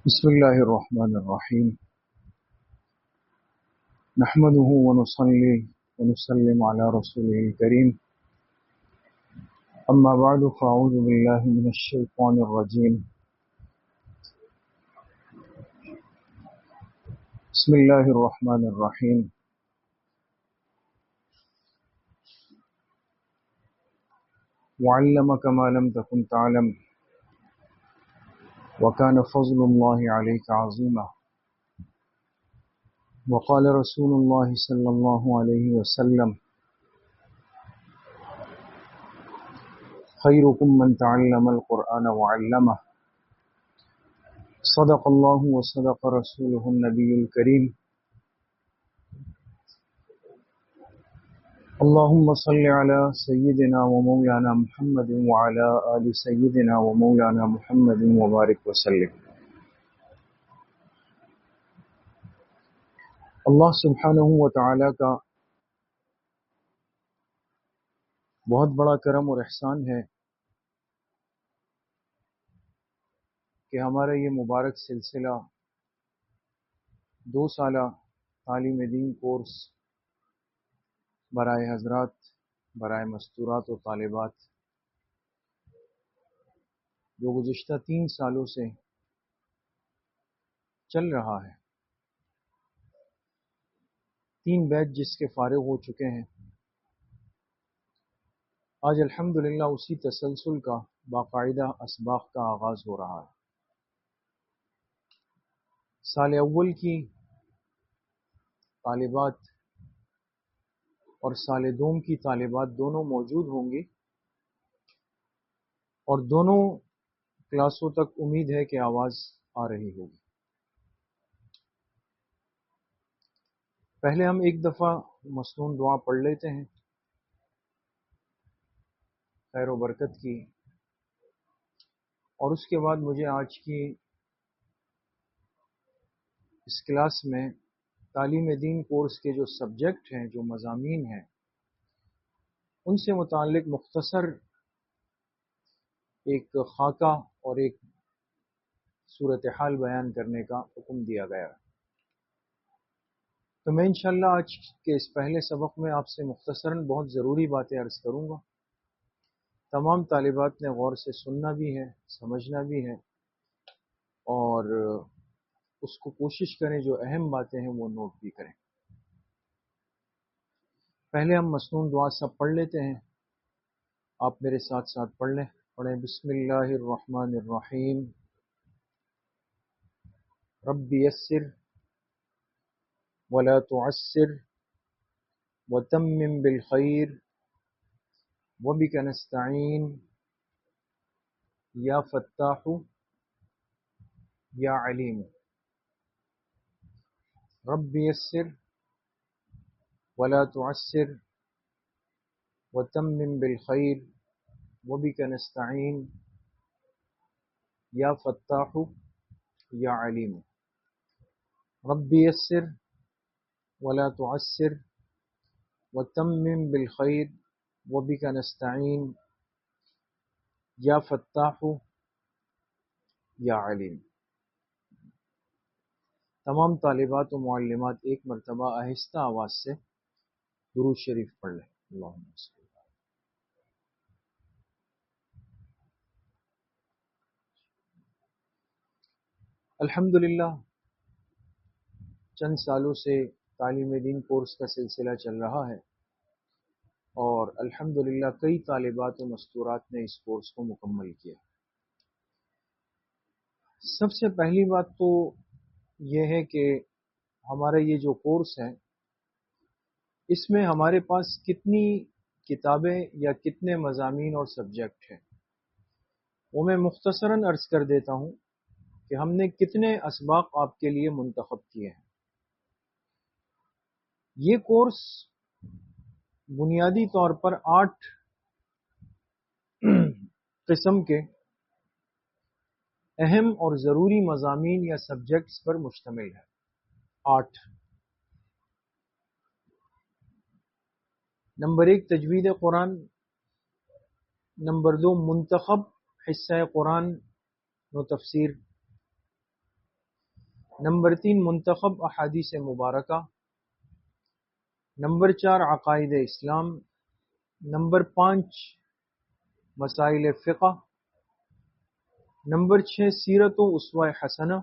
بسم الله الرحمن الرحيم نحمده ونصلي ونسلم على رسوله الكريم أما بعد فأعوذ بالله من الشيطان الرجيم بسم الله الرحمن الرحيم وعلمك ما لم تكن تعلم وكان فضل الله عليك عظيما وقال رسول الله صلى الله عليه وسلم خيركم من تعلم القرآن وعلمه صدق الله وصدق رسوله النبي الكريم اللهم صل على سيدنا ومولانا محمد وعلى آل سيدنا ومولانا محمد وبارك وسلم. اللہ سبحانہ و تعالیٰ کا بہت بڑا کرم اور احسان ہے کہ ہمارا یہ مبارک سلسلہ 2 سالہ تعلیم دین کورس برائے حضرات، برائے مستورات و طالبات، جو گزشتہ 3 سالوں سے چل رہا ہے، 3 بیچ جس کے فارغ ہو چکے ہیں، آج الحمدللہ اسی تسلسل کا باقاعدہ اسباق کا آغاز ہو رہا ہے. سال اول کی طالبات اور سال دوم کی طالبات دونوں موجود ہوں گی، اور دونوں کلاسوں تک امید ہے کہ آواز آ رہی ہوگی. پہلے ہم ایک دفعہ مسنون دعا پڑھ لیتے ہیں خیر و برکت کی، اور اس کے بعد مجھے آج کی اس کلاس میں تعلیم دین کورس کے جو سبجیکٹ ہیں، جو مضامین ہیں، ان سے متعلق مختصر ایک خاکہ اور ایک صورتحال بیان کرنے کا حکم دیا گیا. تو میں انشاءاللہ آج کے اس پہلے سبق میں آپ سے مختصراً بہت ضروری باتیں عرض کروں گا. تمام طالبات نے غور سے سننا بھی ہے، سمجھنا بھی ہے، اور اس کو کوشش کریں جو اہم باتیں ہیں وہ نوٹ بھی کریں. پہلے ہم مسنون دعا سب پڑھ لیتے ہیں، آپ میرے ساتھ ساتھ پڑھ لیں. پڑھیں بسم اللہ الرحمن الرحیم. رب یسر ولا تعسر وتمم بالخیر وبک نستعین یا فتاح یا علیم. رب یسر ولا تعسر وتمم بالخیر وبک نستعین یا فتاح یا علیم. رب یسر ولا تعسر وتمم بالخیر وبک نستعین یا فتاح یا علیم. تمام طالبات و معلمات ایک مرتبہ آہستہ آواز سے درود شریف پڑھ لیں. اللہم صل. الحمدللہ چند سالوں سے تعلیم دین کورس کا سلسلہ چل رہا ہے، اور الحمدللہ کئی طالبات و مستورات نے اس کورس کو مکمل کیا. سب سے پہلی بات تو یہ ہے کہ ہمارا یہ جو کورس ہے، اس میں ہمارے پاس کتنی کتابیں یا کتنے مضامین اور سبجیکٹ ہیں، وہ میں مختصراً عرض کر دیتا ہوں کہ ہم نے کتنے اسباق آپ کے لیے منتخب کیے ہیں. یہ کورس بنیادی طور پر 8 قسم کے اہم اور ضروری مضامین یا سبجیکٹس پر مشتمل ہے. 8. نمبر 1 تجوید قرآن. نمبر 2 منتخب حصہ قرآن و تفسیر. نمبر 3 منتخب احادیث مبارکہ، نمبر 4 عقائد اسلام، نمبر 5 مسائل فقہ، نمبر 6 سیرت و اسوہ حسنہ،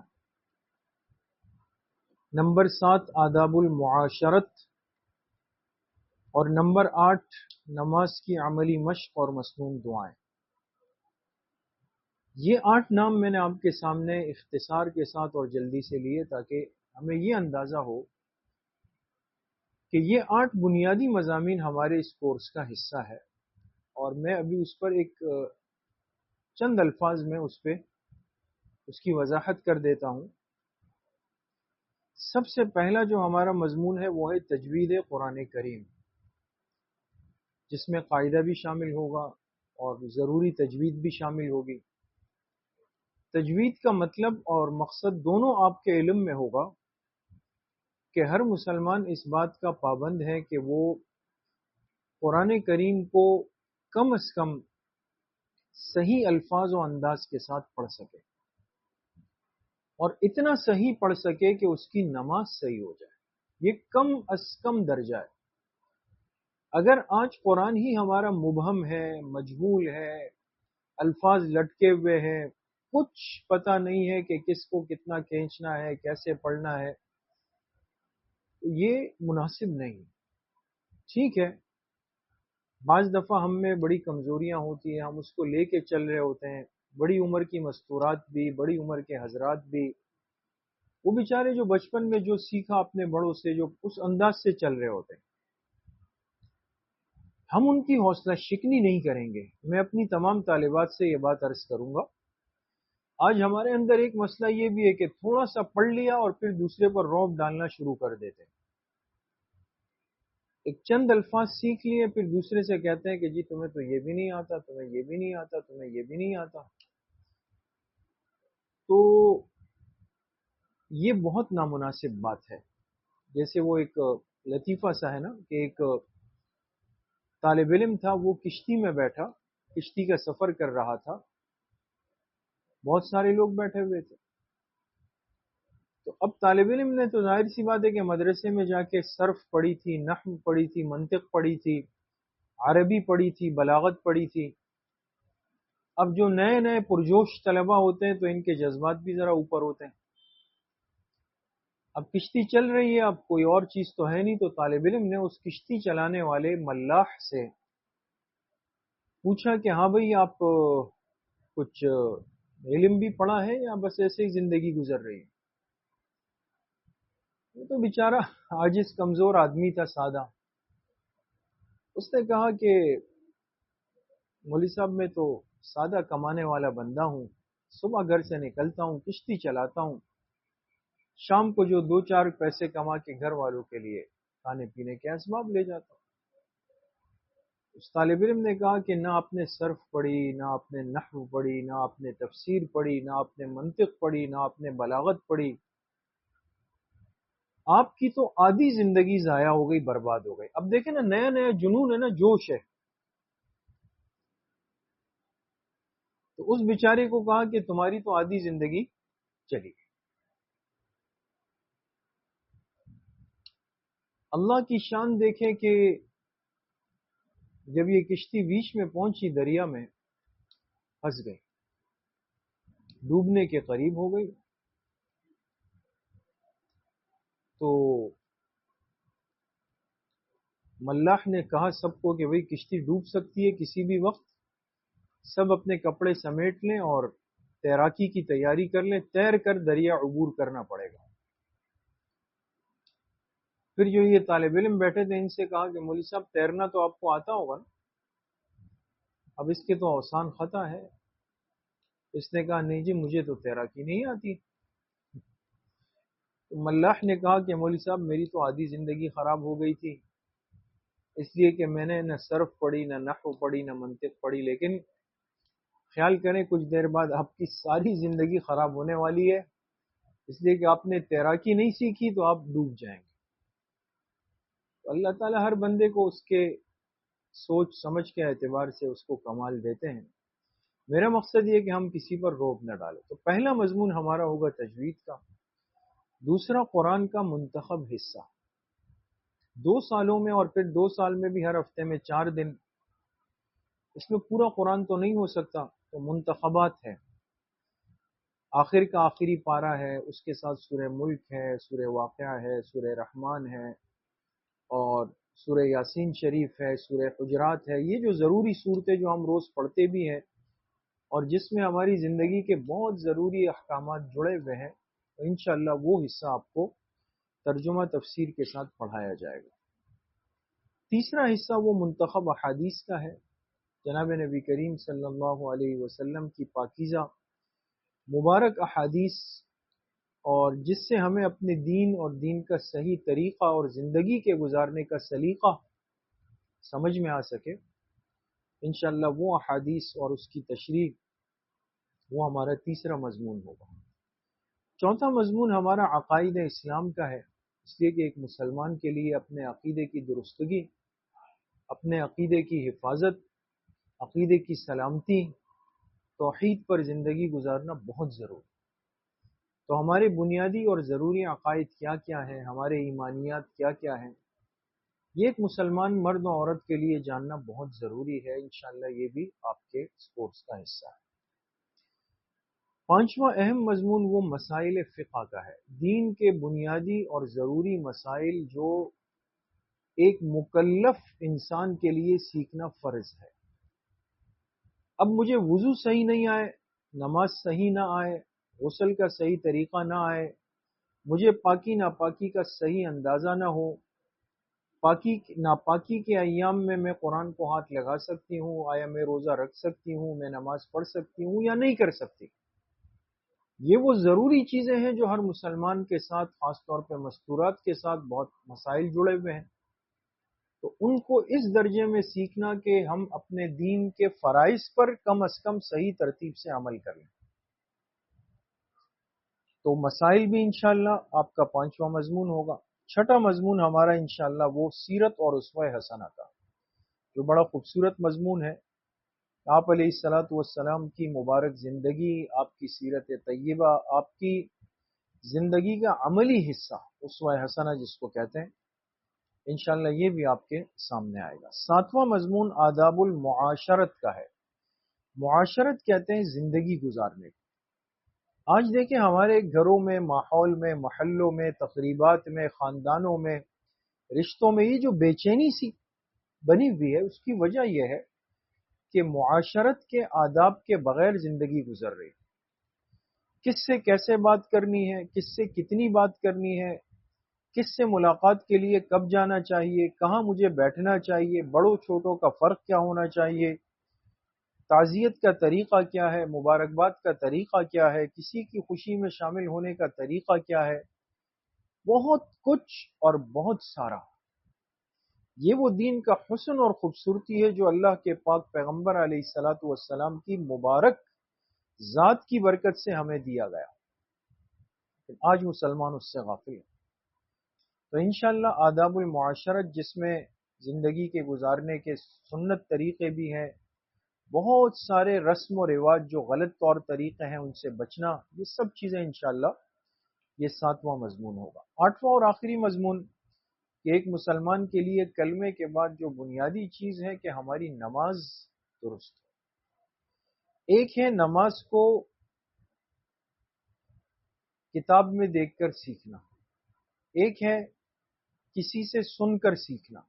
نمبر 7 آداب المعاشرت، اور نمبر 8 نماز کی عملی مشق اور مسنون دعائیں۔ یہ 8 نام میں نے آپ کے سامنے اختصار کے ساتھ اور جلدی سے لیے تاکہ ہمیں یہ اندازہ ہو کہ یہ 8 بنیادی مضامین ہمارے اس کورس کا حصہ ہے، اور میں ابھی اس پر ایک چند الفاظ میں اس کی وضاحت کر دیتا ہوں۔ سب سے پہلا جو ہمارا مضمون ہے وہ ہے تجوید قرآن کریم، جس میں قاعدہ بھی شامل ہوگا اور ضروری تجوید بھی شامل ہوگی۔ تجوید کا مطلب اور مقصد دونوں آپ کے علم میں ہوگا کہ ہر مسلمان اس بات کا پابند ہے کہ وہ قرآن کریم کو کم از کم صحیح الفاظ و انداز کے ساتھ پڑھ سکے، اور اتنا صحیح پڑھ سکے کہ اس کی نماز صحیح ہو جائے۔ یہ کم از کم درجہ ہے۔ اگر آج قرآن ہی ہمارا مبہم ہے، مجہول ہے، الفاظ لٹکے ہوئے ہیں، کچھ پتہ نہیں ہے کہ کس کو کتنا کھینچنا ہے، کیسے پڑھنا ہے، یہ مناسب نہیں۔ ٹھیک ہے، بعض دفعہ ہم میں بڑی کمزوریاں ہوتی ہیں، ہم اس کو لے کے چل رہے ہوتے ہیں، بڑی عمر کی مستورات بھی، بڑی عمر کے حضرات بھی، وہ بیچارے جو بچپن میں جو سیکھا اپنے بڑوں سے، جو اس انداز سے چل رہے ہوتے ہیں، ہم ان کی حوصلہ شکنی نہیں کریں گے۔ میں اپنی تمام طالبات سے یہ بات عرض کروں گا، آج ہمارے اندر ایک مسئلہ یہ بھی ہے کہ تھوڑا سا پڑھ لیا اور پھر دوسرے پر رعب ڈالنا شروع کر دیتے ہیں۔ ایک چند الفاظ سیکھ لیے پھر دوسرے سے کہتے ہیں کہ جی تمہیں تو یہ بھی نہیں آتا، تمہیں یہ بھی نہیں آتا، تمہیں یہ بھی نہیں آتا۔ تو یہ بہت نامناسب بات ہے۔ جیسے وہ ایک لطیفہ سا ہے نا کہ ایک طالب علم تھا، وہ کشتی میں بیٹھا، کشتی کا سفر کر رہا تھا، بہت سارے لوگ بیٹھے ہوئے تھے۔ تو اب طالب علم نے تو ظاہر سی بات ہے کہ مدرسے میں جا کے صرف پڑھی تھی، نحو پڑھی تھی، منطق پڑھی تھی، عربی پڑھی تھی، بلاغت پڑھی تھی۔ اب جو نئے نئے پرجوش طلبہ ہوتے ہیں تو ان کے جذبات بھی ذرا اوپر ہوتے ہیں۔ اب کشتی چل رہی ہے، اب کوئی اور چیز تو ہے نہیں، تو طالب علم نے اس کشتی چلانے والے ملاح سے پوچھا کہ ہاں بھئی آپ کچھ علم بھی پڑھا ہے یا بس ایسے ہی زندگی گزر رہی ہے؟ وہ تو بیچارہ عاجز کمزور آدمی تھا، سادہ۔ اس نے کہا کہ مولوی صاحب میں تو سادہ کمانے والا بندہ ہوں، صبح گھر سے نکلتا ہوں، کشتی چلاتا ہوں، شام کو جو 2-4 پیسے کما کے گھر والوں کے لیے کھانے پینے کے اسباب لے جاتا ہوں۔ اس طالب علم نے کہا کہ نہ آپ نے صرف پڑھی، نہ آپ نے نحو پڑھی، نہ آپ نے تفسیر پڑھی، نہ آپ نے منطق پڑھی، نہ آپ نے بلاغت پڑھی، آپ کی تو آدھی زندگی ضائع ہو گئی، برباد ہو گئی۔ اب دیکھیں نا، نیا نیا جنون ہے نا، جوش ہے۔ تو اس بیچارے کو کہا کہ تمہاری تو آدھی زندگی چلی گئی۔ اللہ کی شان دیکھیں کہ جب یہ کشتی بیچ میں پہنچی، دریا میں پھنس گئی، ڈوبنے کے قریب ہو گئی۔ تو ملاح نے کہا سب کو کہ بھئی کشتی ڈوب سکتی ہے کسی بھی وقت، سب اپنے کپڑے سمیٹ لیں اور تیراکی کی تیاری کر لیں، تیر کر دریا عبور کرنا پڑے گا۔ پھر جو یہ طالب علم بیٹھے تھے ان سے کہا کہ مولوی صاحب تیرنا تو آپ کو آتا ہوگا نا، اب اس کے تو آسان خطا ہے۔ اس نے کہا نہیں جی مجھے تو تیراکی نہیں آتی۔ تو ملاح نے کہا کہ مولوی صاحب میری تو آدھی زندگی خراب ہو گئی تھی، اس لیے کہ میں نے نہ صرف پڑھی، نہ نحو پڑھی، نہ منطق پڑھی، لیکن خیال کریں کچھ دیر بعد آپ کی ساری زندگی خراب ہونے والی ہے، اس لیے کہ آپ نے تیراکی نہیں سیکھی تو آپ ڈوب جائیں گے۔ تو اللہ تعالیٰ ہر بندے کو اس کے سوچ سمجھ کے اعتبار سے اس کو کمال دیتے ہیں۔ میرا مقصد یہ کہ ہم کسی پر روب نہ ڈالیں۔ تو پہلا مضمون ہمارا ہوگا تجوید کا، دوسرا قرآن کا منتخب حصہ 2 سالوں میں، اور پھر 2 سال میں بھی ہر ہفتے میں 4 دن، اس میں پورا قرآن تو نہیں ہو سکتا، تو منتخبات ہے۔ آخر کا آخری پارہ ہے، اس کے ساتھ سورہ ملک ہے، سورہ واقعہ ہے، سورہ رحمان ہے، اور سورہ یاسین شریف ہے، سورہ حجرات ہے۔ یہ جو ضروری صورتیں جو ہم روز پڑھتے بھی ہیں اور جس میں ہماری زندگی کے بہت ضروری احکامات جڑے ہوئے ہیں، انشاءاللہ وہ حصہ آپ کو ترجمہ تفسیر کے ساتھ پڑھایا جائے گا۔ تیسرا حصہ وہ منتخب احادیث کا ہے، جناب نبی کریم صلی اللہ علیہ وسلم کی پاکیزہ مبارک احادیث، اور جس سے ہمیں اپنے دین اور دین کا صحیح طریقہ اور زندگی کے گزارنے کا سلیقہ سمجھ میں آ سکے۔ انشاءاللہ وہ احادیث اور اس کی تشریح وہ ہمارا تیسرا مضمون ہوگا۔ چوتھا مضمون ہمارا عقائد اسلام کا ہے، اس لیے کہ ایک مسلمان کے لیے اپنے عقیدے کی درستگی، اپنے عقیدے کی حفاظت، عقیدے کی سلامتی، توحید پر زندگی گزارنا بہت ضروری۔ تو ہمارے بنیادی اور ضروری عقائد کیا کیا ہیں، ہمارے ایمانیات کیا کیا ہیں، یہ ایک مسلمان مرد و عورت کے لیے جاننا بہت ضروری ہے۔ انشاءاللہ یہ بھی آپ کے کورس کا حصہ ہے۔ پانچواں اہم مضمون وہ مسائل فقہ کا ہے، دین کے بنیادی اور ضروری مسائل جو ایک مکلف انسان کے لیے سیکھنا فرض ہے۔ اب مجھے وضو صحیح نہیں آئے، نماز صحیح نہ آئے، غسل کا صحیح طریقہ نہ آئے، مجھے پاکی ناپاکی کا صحیح اندازہ نہ ہو، پاکی ناپاکی کے ایام میں قرآن کو ہاتھ لگا سکتی ہوں، آیا میں روزہ رکھ سکتی ہوں، میں نماز پڑھ سکتی ہوں یا نہیں کر سکتی۔ یہ وہ ضروری چیزیں ہیں جو ہر مسلمان کے ساتھ، خاص طور پہ مستورات کے ساتھ بہت مسائل جڑے ہوئے ہیں، تو ان کو اس درجے میں سیکھنا کہ ہم اپنے دین کے فرائض پر کم از کم صحیح ترتیب سے عمل کر لیں۔ تو مسائل بھی انشاءاللہ آپ کا پانچواں مضمون ہوگا۔ چھٹا مضمون ہمارا انشاءاللہ وہ سیرت اور اسوہ حسنہ کا، جو بڑا خوبصورت مضمون ہے۔ آپ علیہ الصلوۃ والسلام کی مبارک زندگی، آپ کی سیرت طیبہ، آپ کی زندگی کا عملی حصہ اسوہ حسنہ جس کو کہتے ہیں، انشاءاللہ یہ بھی آپ کے سامنے آئے گا۔ ساتواں مضمون آداب المعاشرت کا ہے۔ معاشرت کہتے ہیں زندگی گزارنے کو۔ آج دیکھیں ہمارے گھروں میں، ماحول میں، محلوں میں، تقریبات میں، خاندانوں میں، رشتوں میں یہ جو بے چینی سی بنی ہوئی ہے، اس کی وجہ یہ ہے کہ معاشرت کے آداب کے بغیر زندگی گزر رہی ہے۔ کس سے کیسے بات کرنی ہے، کس سے کتنی بات کرنی ہے، کس سے ملاقات کے لیے کب جانا چاہیے، کہاں مجھے بیٹھنا چاہیے، بڑوں چھوٹوں کا فرق کیا ہونا چاہیے، تعزیت کا طریقہ کیا ہے، مبارکباد کا طریقہ کیا ہے، کسی کی خوشی میں شامل ہونے کا طریقہ کیا ہے، بہت کچھ اور بہت سارا۔ یہ وہ دین کا حسن اور خوبصورتی ہے جو اللہ کے پاک پیغمبر علیہ الصلوۃ والسلام کی مبارک ذات کی برکت سے ہمیں دیا گیا، لیکن آج مسلمان اس سے غافل ہیں۔ تو انشاءاللہ آداب المعاشرت، جس میں زندگی کے گزارنے کے سنت طریقے بھی ہیں، بہت سارے رسم و رواج جو غلط طور طریقے ہیں ان سے بچنا، یہ سب چیزیں انشاءاللہ یہ ساتواں مضمون ہوگا۔ آٹھواں اور آخری مضمون کہ ایک مسلمان کے لیے کلمے کے بعد جو بنیادی چیز ہے کہ ہماری نماز درست ہو۔ ایک ہے نماز کو کتاب میں دیکھ کر سیکھنا، ایک ہے کسی سے سن کر سیکھنا،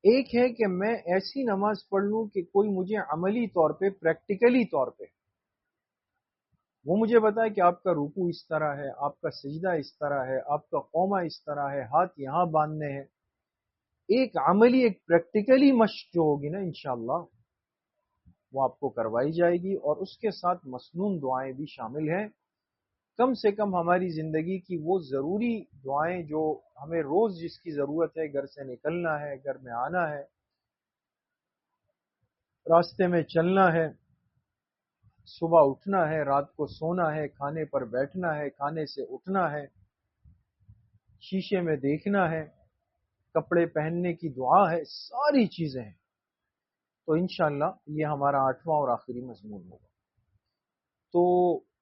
ایک ہے کہ میں ایسی نماز پڑھ لوں کہ کوئی مجھے عملی طور پہ، پریکٹیکلی طور پہ وہ مجھے بتائے کہ آپ کا رکوع اس طرح ہے، آپ کا سجدہ اس طرح ہے، آپ کا قومہ اس طرح ہے، ہاتھ یہاں باندھنے ہیں۔ ایک عملی، ایک پریکٹیکلی مشق جو ہوگی نا انشاءاللہ وہ آپ کو کروائی جائے گی، اور اس کے ساتھ مسنون دعائیں بھی شامل ہیں۔ کم سے کم ہماری زندگی کی وہ ضروری دعائیں جو ہمیں روز جس کی ضرورت ہے، گھر سے نکلنا ہے، گھر میں آنا ہے، راستے میں چلنا ہے، صبح اٹھنا ہے، رات کو سونا ہے، کھانے پر بیٹھنا ہے، کھانے سے اٹھنا ہے، شیشے میں دیکھنا ہے، کپڑے پہننے کی دعا ہے، ساری چیزیں ہیں۔ تو انشاءاللہ یہ ہمارا آٹھواں اور آخری مضمون ہوگا۔ تو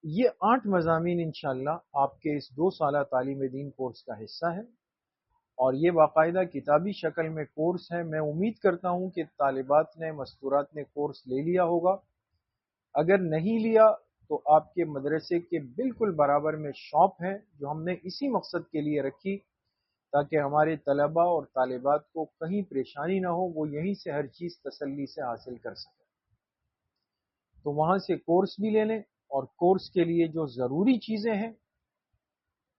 یہ 8 مضامین انشاءاللہ آپ کے اس 2 سالہ تعلیم دین کورس کا حصہ ہے، اور یہ باقاعدہ کتابی شکل میں کورس ہے۔ میں امید کرتا ہوں کہ طالبات نے مستورات نے کورس لے لیا ہوگا، اگر نہیں لیا تو آپ کے مدرسے کے بالکل برابر میں شاپ ہے جو ہم نے اسی مقصد کے لیے رکھی تاکہ ہمارے طلباء اور طالبات کو کہیں پریشانی نہ ہو، وہ یہیں سے ہر چیز تسلی سے حاصل کر سکیں۔ تو وہاں سے کورس بھی لے لیں، اور کورس کے لیے جو ضروری چیزیں ہیں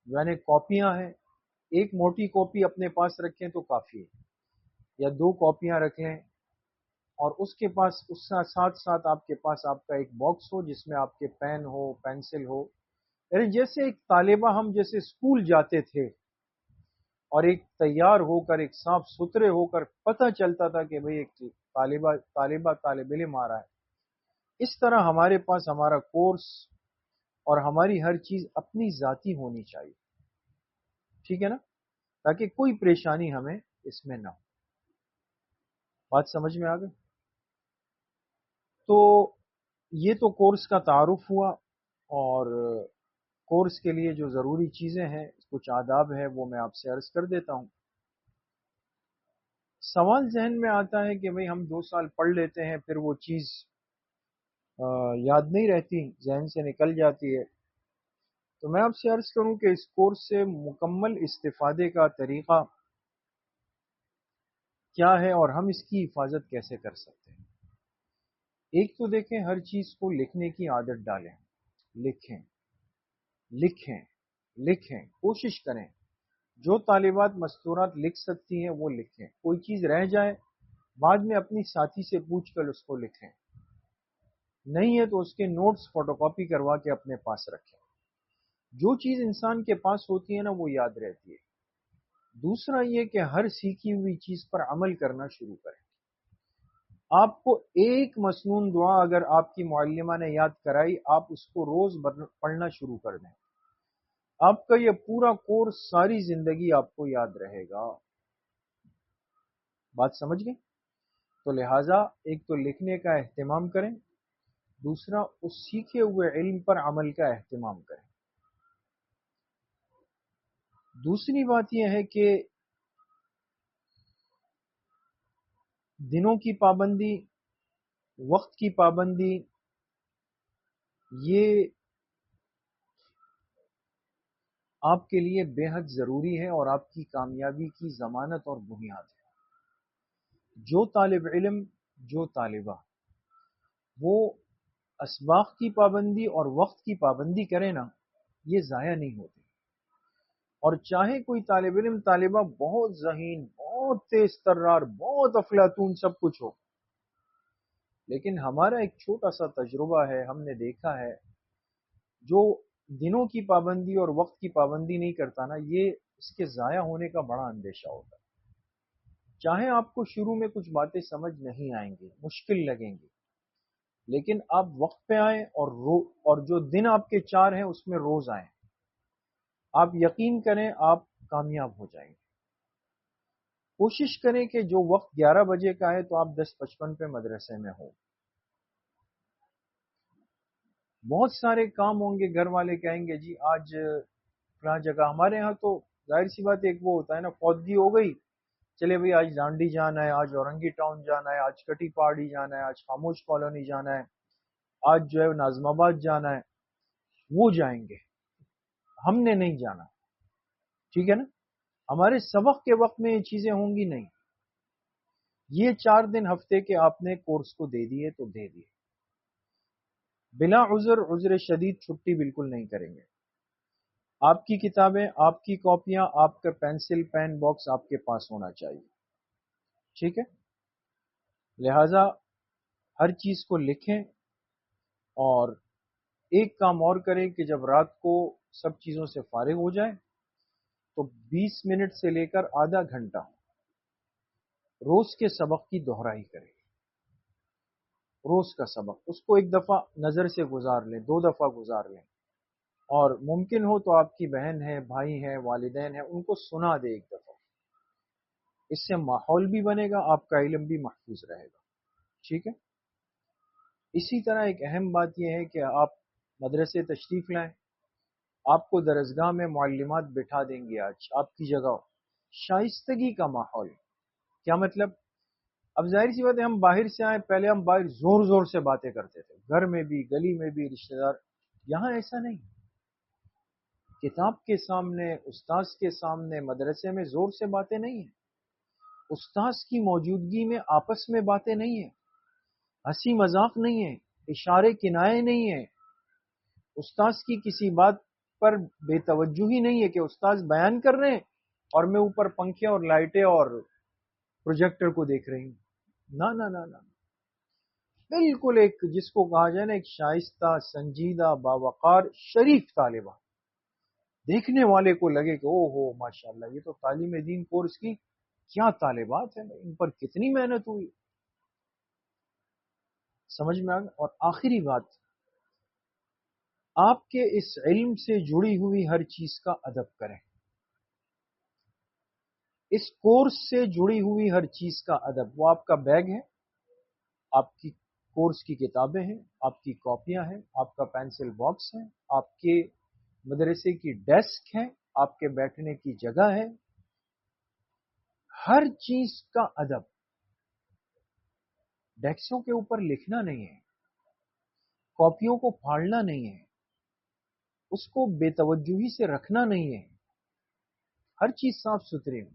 یعنی کاپیاں ہیں، ایک موٹی کاپی اپنے پاس رکھیں تو کافی ہے، یا 2 کاپیاں رکھ لیں، اور اس کے پاس اس کے ساتھ ساتھ آپ کے پاس آپ کا ایک باکس ہو جس میں آپ کے پین ہو، پینسل ہو، یعنی جیسے ایک طالبہ ہم جیسے اسکول جاتے تھے اور ایک تیار ہو کر، ایک صاف ستھرے ہو کر پتہ چلتا تھا کہ بھئی ایک طالب علم آ رہا ہے، اس طرح ہمارے پاس ہمارا کورس اور ہماری ہر چیز اپنی ذاتی ہونی چاہیے، ٹھیک ہے نا، تاکہ کوئی پریشانی ہمیں اس میں نہ ہو۔ بات سمجھ میں آ گئی؟ تو یہ تو کورس کا تعارف ہوا، اور کورس کے لیے جو ضروری چیزیں ہیں، کچھ آداب ہیں، وہ میں آپ سے عرض کر دیتا ہوں۔ سوال ذہن میں آتا ہے کہ بھئی ہم 2 سال پڑھ لیتے ہیں، پھر وہ چیز یاد نہیں رہتی، ذہن سے نکل جاتی ہے۔ تو میں آپ سے عرض کروں کہ اس کورس سے مکمل استفادے کا طریقہ کیا ہے اور ہم اس کی حفاظت کیسے کر سکتے ہیں۔ ایک تو دیکھیں، ہر چیز کو لکھنے کی عادت ڈالیں، لکھیں لکھیں لکھیں، کوشش کریں جو طالبات مستورات لکھ سکتی ہیں وہ لکھیں، کوئی چیز رہ جائے بعد میں اپنی ساتھی سے پوچھ کر اس کو لکھیں، نہیں ہے تو اس کے نوٹس فوٹو کاپی کروا کے اپنے پاس رکھیں۔ جو چیز انسان کے پاس ہوتی ہے نا وہ یاد رہتی ہے۔ دوسرا یہ کہ ہر سیکھی ہوئی چیز پر عمل کرنا شروع کریں۔ آپ کو ایک مسنون دعا اگر آپ کی معلمہ نے یاد کرائی، آپ اس کو روز پڑھنا شروع کر دیں، آپ کا یہ پورا کورس ساری زندگی آپ کو یاد رہے گا۔ بات سمجھ گئے؟ تو لہٰذا ایک تو لکھنے کا اہتمام کریں، دوسرا اس سیکھے ہوئے علم پر عمل کا اہتمام کریں۔ دوسری بات یہ ہے کہ دنوں کی پابندی، وقت کی پابندی، یہ آپ کے لیے بے حد ضروری ہے اور آپ کی کامیابی کی ضمانت اور بنیاد ہے۔ جو طالب علم، جو طالبہ وہ اسباق کی پابندی اور وقت کی پابندی کرے نا، یہ ضائع نہیں ہوتی۔ اور چاہے کوئی طالب علم طالبہ بہت ذہین، بہت تیز ترار، بہت افلاطون سب کچھ ہو، لیکن ہمارا ایک چھوٹا سا تجربہ ہے، ہم نے دیکھا ہے جو دنوں کی پابندی اور وقت کی پابندی نہیں کرتا نا، یہ اس کے ضائع ہونے کا بڑا اندیشہ ہوتا ہے۔ چاہے آپ کو شروع میں کچھ باتیں سمجھ نہیں آئیں گی، مشکل لگیں گی، لیکن آپ وقت پہ آئیں اور جو دن آپ کے 4 ہیں اس میں روز آئیں، آپ یقین کریں آپ کامیاب ہو جائیں گے۔ کوشش کریں کہ جو وقت 11 بجے کا ہے تو آپ 10:55 پہ مدرسے میں ہو۔ بہت سارے کام ہوں گے، گھر والے کہیں گے جی آج فلاں جگہ، ہمارے ہاں تو ظاہر سی بات ایک وہ ہوتا ہے نا، فوتگی ہو گئی، چلے بھائی آج ڈانڈی جانا ہے، آج اورنگی ٹاؤن جانا ہے، آج کٹی پہاڑی جانا ہے، آج خاموش کالونی جانا ہے، آج جو ہے نازم آباد جانا ہے، وہ جائیں گے، ہم نے نہیں جانا، ٹھیک ہے نا۔ ہمارے سبق کے وقت میں یہ چیزیں ہوں گی نہیں۔ یہ 4 دن ہفتے کے آپ نے کورس کو دے دیے تو دے دیے، بلا عذر شدید چھٹی بالکل نہیں کریں گے۔ آپ کی کتابیں، آپ کی کاپیاں، آپ کا پینسل پین باکس آپ کے پاس ہونا چاہیے، ٹھیک ہے۔ لہذا ہر چیز کو لکھیں، اور ایک کام اور کریں کہ جب رات کو سب چیزوں سے فارغ ہو جائیں تو 20 منٹ سے لے کر آدھا گھنٹہ روز کے سبق کی دہرائی کریں۔ روز کا سبق اس کو ایک دفعہ نظر سے گزار لیں، 2 دفعہ گزار لیں، اور ممکن ہو تو آپ کی بہن ہے، بھائی ہیں، والدین ہیں، ان کو سنا دے ایک دفعہ، اس سے ماحول بھی بنے گا، آپ کا علم بھی محفوظ رہے گا، ٹھیک ہے۔ اسی طرح ایک اہم بات یہ ہے کہ آپ مدرسے تشریف لائیں، آپ کو درسگاہ میں معلمات بٹھا دیں گے آج آپ کی جگہ، شائستگی کا ماحول۔ کیا مطلب؟ اب ظاہر سی بات ہے، ہم باہر سے آئے، پہلے ہم باہر زور زور سے باتیں کرتے تھے، گھر میں بھی، گلی میں بھی، رشتہ دار۔ یہاں ایسا نہیں، کتاب کے سامنے، استاذ کے سامنے، مدرسے میں زور سے باتیں نہیں ہیں، استاذ کی موجودگی میں آپس میں باتیں نہیں ہیں، ہنسی مذاق نہیں ہے، اشارے کنائے نہیں ہیں، استاذ کی کسی بات پر بے توجہی نہیں ہے کہ استاذ بیان کر رہے ہیں اور میں اوپر پنکھے اور لائٹیں اور پروجیکٹر کو دیکھ رہی ہوں۔ نہ نہ نہ نہ، بالکل ایک جس کو کہا جائے نا ایک شائستہ، سنجیدہ، باوقار، شریف طالبہ، دیکھنے والے کو لگے کہ او ہو ماشاءاللہ، یہ تو تعلیم دین کورس کی کیا طالبات ہیں، ان پر کتنی محنت ہوئی۔ سمجھ میں آ گیا؟ اور آخری بات، آپ کے اس علم سے جڑی ہوئی ہر چیز کا ادب کریں، اس کورس سے جڑی ہوئی ہر چیز کا ادب۔ وہ آپ کا بیگ ہے، آپ کی کورس کی کتابیں ہیں، آپ کی کاپیاں ہیں، آپ کا پینسل باکس ہے، آپ کے مدرسے کی ڈیسک ہے، آپ کے بیٹھنے کی جگہ ہے، ہر چیز کا ادب۔ ڈیسکوں کے اوپر لکھنا نہیں ہے، کاپیوں کو پھاڑنا نہیں ہے، اس کو بے توجہی سے رکھنا نہیں ہے، ہر چیز صاف ستھری ہو۔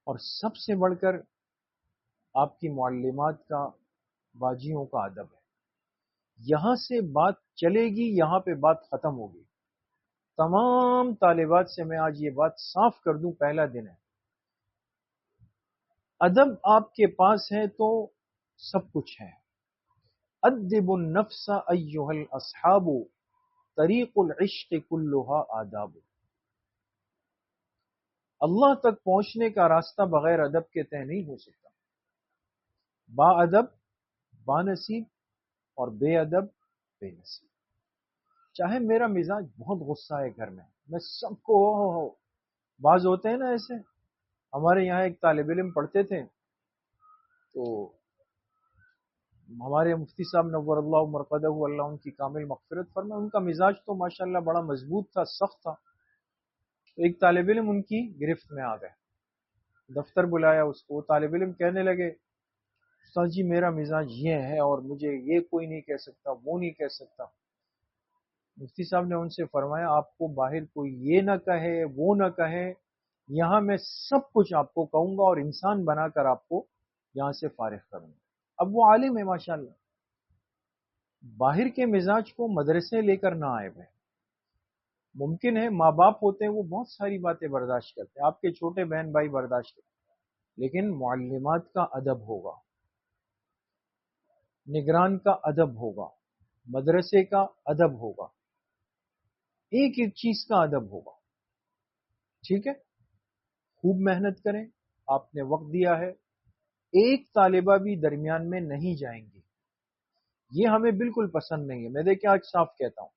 اور سب سے بڑھ کر آپ کی معلمات کا، باجیوں کا ادب ہے۔ یہاں سے بات چلے گی، یہاں پہ بات ختم ہوگی۔ تمام طالبات سے میں آج یہ بات صاف کر دوں، پہلا دن ہے، ادب آپ کے پاس ہے تو سب کچھ ہے۔ ادب النفس ایھا الاصحاب، طریق العشق کلھا آداب۔ اللہ تک پہنچنے کا راستہ بغیر ادب کے طے نہیں ہو سکتا۔ با ادب با نصیب اور بے ادب بے نصیب۔ چاہے میرا مزاج بہت غصہ ہے گھر میں سب کو بعض ہوتے ہیں نا ایسے۔ ہمارے یہاں ایک طالب علم پڑھتے تھے، تو ہمارے مفتی صاحب نور اللہ مرقدہ، اللہ ان کی کامل مغفرت فرمائے، ان کا مزاج تو ماشاءاللہ بڑا مضبوط تھا، سخت تھا۔ ایک طالب علم ان کی گرفت میں آ گئے، دفتر بلایا اس کو، طالب علم کہنے لگے استاد جی میرا مزاج یہ ہے اور مجھے یہ کوئی نہیں کہہ سکتا، وہ نہیں کہہ سکتا۔ مفتی صاحب نے ان سے فرمایا آپ کو باہر کوئی یہ نہ کہے وہ نہ کہے، یہاں میں سب کچھ آپ کو کہوں گا اور انسان بنا کر آپ کو یہاں سے فارغ کروں گا۔ اب وہ عالم ہے ماشاءاللہ، باہر کے مزاج کو مدرسے لے کر نہ آئے ہوئے۔ ممکن ہے ماں باپ ہوتے ہیں وہ بہت ساری باتیں برداشت کرتے ہیں، آپ کے چھوٹے بہن بھائی برداشت کرتے ہیں، لیکن معلمات کا ادب ہوگا، نگران کا ادب ہوگا، مدرسے کا ادب ہوگا، ایک ایک چیز کا ادب ہوگا۔ ٹھیک ہے، خوب محنت کریں، آپ نے وقت دیا ہے، ایک طالبہ بھی درمیان میں نہیں جائیں گی، یہ ہمیں بالکل پسند نہیں ہے۔ میں دیکھیں آج صاف کہتا ہوں،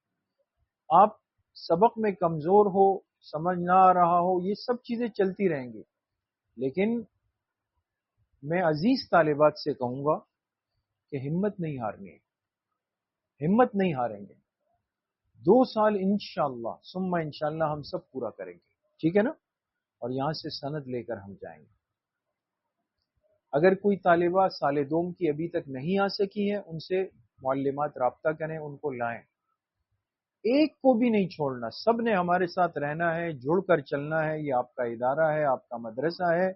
آپ سبق میں کمزور ہو، سمجھ نہ آ رہا ہو، یہ سب چیزیں چلتی رہیں گی، لیکن میں عزیز طالبات سے کہوں گا کہ ہمت نہیں ہارنی ہے، ہمت نہیں ہاریں گے۔ 2 سال انشاءاللہ ثم انشاءاللہ ہم سب پورا کریں گے، ٹھیک ہے نا؟ اور یہاں سے سند لے کر ہم جائیں گے۔ اگر کوئی طالبہ سال دوم کی ابھی تک نہیں آ سکی ہے، ان سے معلمات رابطہ کریں، ان کو لائیں، ایک کو بھی نہیں چھوڑنا، سب نے ہمارے ساتھ رہنا ہے، جڑ کر چلنا ہے، یہ آپ کا ادارہ ہے، آپ کا مدرسہ ہے۔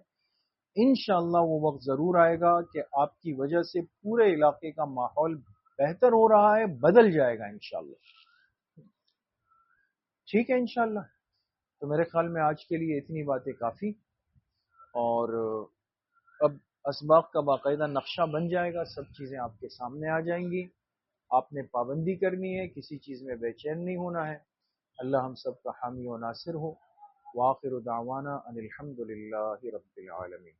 انشاءاللہ وہ وقت ضرور آئے گا کہ آپ کی وجہ سے پورے علاقے کا ماحول بہتر ہو رہا ہے، بدل جائے گا انشاءاللہ۔ ٹھیک ہے انشاءاللہ، تو میرے خیال میں آج کے لیے اتنی باتیں کافی، اور اب اسباق کا باقاعدہ نقشہ بن جائے گا، سب چیزیں آپ کے سامنے آ جائیں گی، آپ نے پابندی کرنی ہے، کسی چیز میں بے چین نہیں ہونا ہے۔ اللہ ہم سب کا حامی و ناصر ہو۔ وآخر دعوانا ان الحمد للہ رب العالمین۔